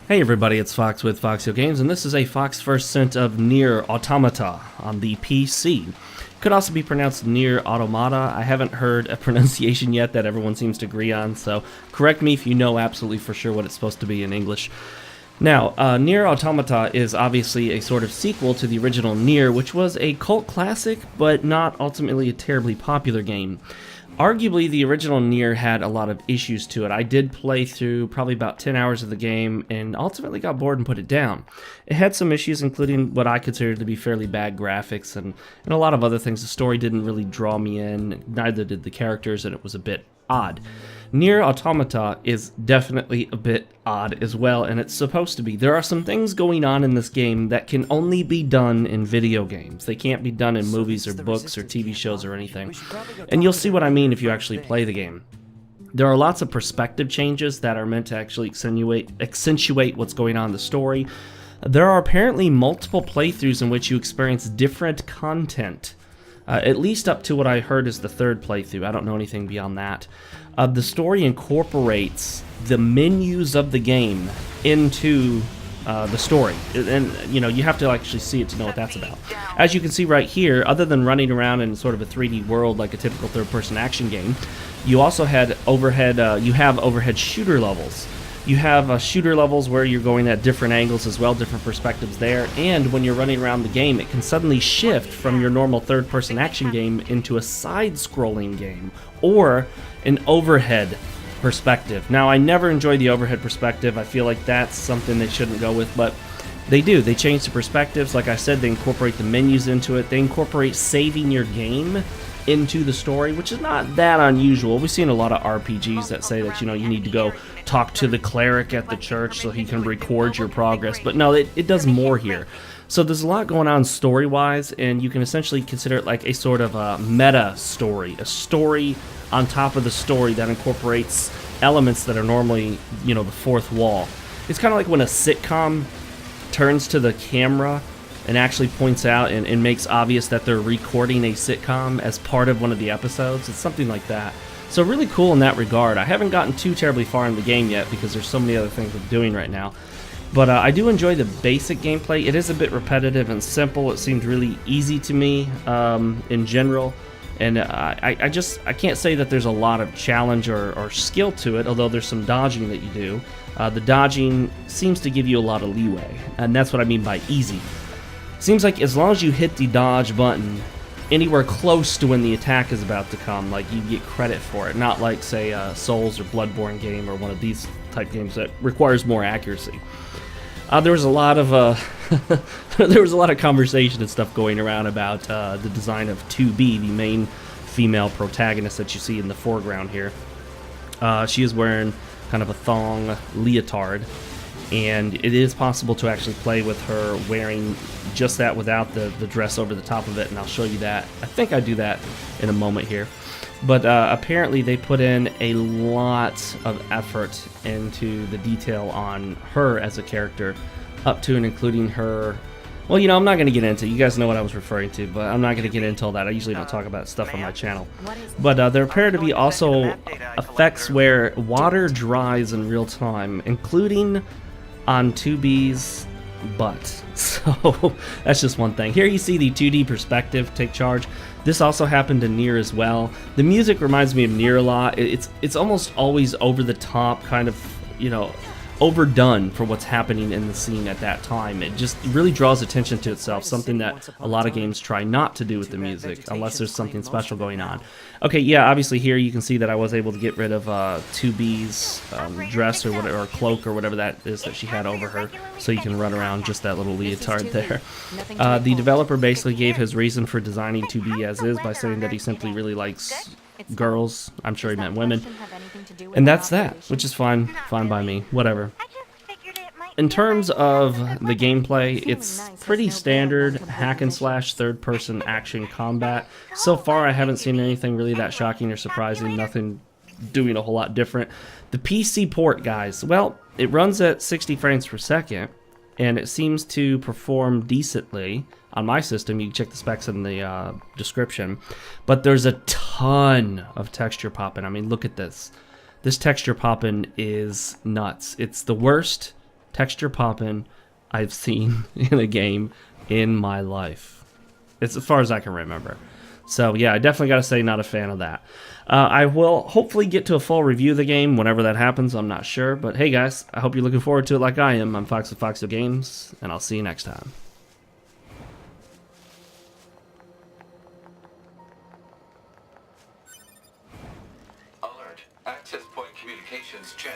Hey everybody, it's Fox with FoxeoGames, and this is a Fox first scent of Nier Automata on the PC. Could also be pronounced Nier Automata. I haven't heard a pronunciation yet that everyone seems to agree on, so correct me if you know absolutely for sure what it's supposed to be in English. Now, Nier Automata is obviously a sort of sequel to the original Nier, which was a cult classic, but not ultimately a terribly popular game. Arguably, the original Nier had a lot of issues to it. I did play through probably about 10 hours of the game and ultimately got bored and put it down. It had some issues, including what I considered to be fairly bad graphics and a lot of other things. The story didn't really draw me in, neither did the characters, and it was a bit odd. Nier Automata is definitely a bit odd as well, and it's supposed to be. There are some things going on in this game that can only be done in video games. They can't be done in movies or books or TV shows or anything. And you'll see what I mean if you actually play the game. There are lots of perspective changes that are meant to actually accentuate what's going on in the story. There are apparently multiple playthroughs in which you experience different content. At least up to what I heard is the third playthrough. I don't know anything beyond that. The story incorporates the menus of the game into the story, and you have to actually see it to know what that's about. As you can see right here, other than running around in sort of a 3D world like a typical third-person action game, you also had overhead shooter levels. You have shooter levels where you're going at different angles as well, different perspectives there, and when you're running around the game, it can suddenly shift from your normal third-person action game into a side-scrolling game, or an overhead perspective. Now, I never enjoy the overhead perspective. I feel like that's something they shouldn't go with, but they do. They change the perspectives. Like I said, they incorporate the menus into it. They incorporate saving your game into the story, which is not that unusual. We've seen a lot of RPGs that say that, you need to go talk to the cleric at the church so he can record your progress, but no, it does more here. So there's a lot going on story-wise, and you can essentially consider it like a sort of a meta story, a story on top of the story that incorporates elements that are normally, the fourth wall. It's kind of like when a sitcom turns to the camera and actually points out and makes obvious that they're recording a sitcom as part of one of the episodes. It's something like that. So really cool in that regard. I haven't gotten too terribly far in the game yet because there's so many other things I'm doing right now. But I do enjoy the basic gameplay. It is a bit repetitive and simple. It seemed really easy to me in general. And I can't say that there's a lot of challenge or skill to it, although there's some dodging that you do. The dodging seems to give you a lot of leeway, and that's what I mean by easy. Seems like as long as you hit the dodge button anywhere close to when the attack is about to come, like you get credit for it, not like say a Souls or Bloodborne game or one of these type games that requires more accuracy. There was a lot of conversation and stuff going around about the design of 2B, the main female protagonist that you see in the foreground here. She is wearing kind of a thong leotard, and it is possible to actually play with her wearing just that without the dress over the top of it, and I'll show you that. I think I do that in a moment here. But apparently they put in a lot of effort into the detail on her as a character, up to and including her... Well, I'm not going to get into it. You guys know what I was referring to, but I'm not going to get into all that. I usually don't talk about stuff on my channel. But there appear to be also effects where water dries in real time, including on 2B's butt. So that's just one thing. Here you see the 2D perspective take charge. This also happened in Nier as well. The music reminds me of Nier a lot. It's almost always over the top, kind of, overdone for what's happening in the scene at that time. It just really draws attention to itself, something that a lot of games try not to do with the music, unless there's something special going on. Okay, yeah, obviously here you can see that I was able to get rid of 2B's dress or whatever, or cloak or whatever that is that she had over her, so you can run around just that little leotard there. The developer basically gave his reason for designing 2B as is by saying that he simply really likes girls. I'm sure he meant women. And that's that, which is fine by me, whatever. In terms of the gameplay, it's pretty standard hack and slash third-person action combat. So far, I haven't seen anything really that shocking or surprising, nothing doing a whole lot different. The PC port, guys, well, it runs at 60 frames per second, and it seems to perform decently on my system. You can check the specs in the description, but there's a ton of texture popping. I mean, look at this. This texture popping is nuts. It's the worst texture popping I've seen in a game in my life. It's as far as I can remember. So yeah, I definitely got to say not a fan of that. I will hopefully get to a full review of the game whenever that happens. I'm not sure. But hey guys, I hope you're looking forward to it like I am. I'm Fox with FoxeoGames, and I'll see you next time. Alert. Access point communications jammed.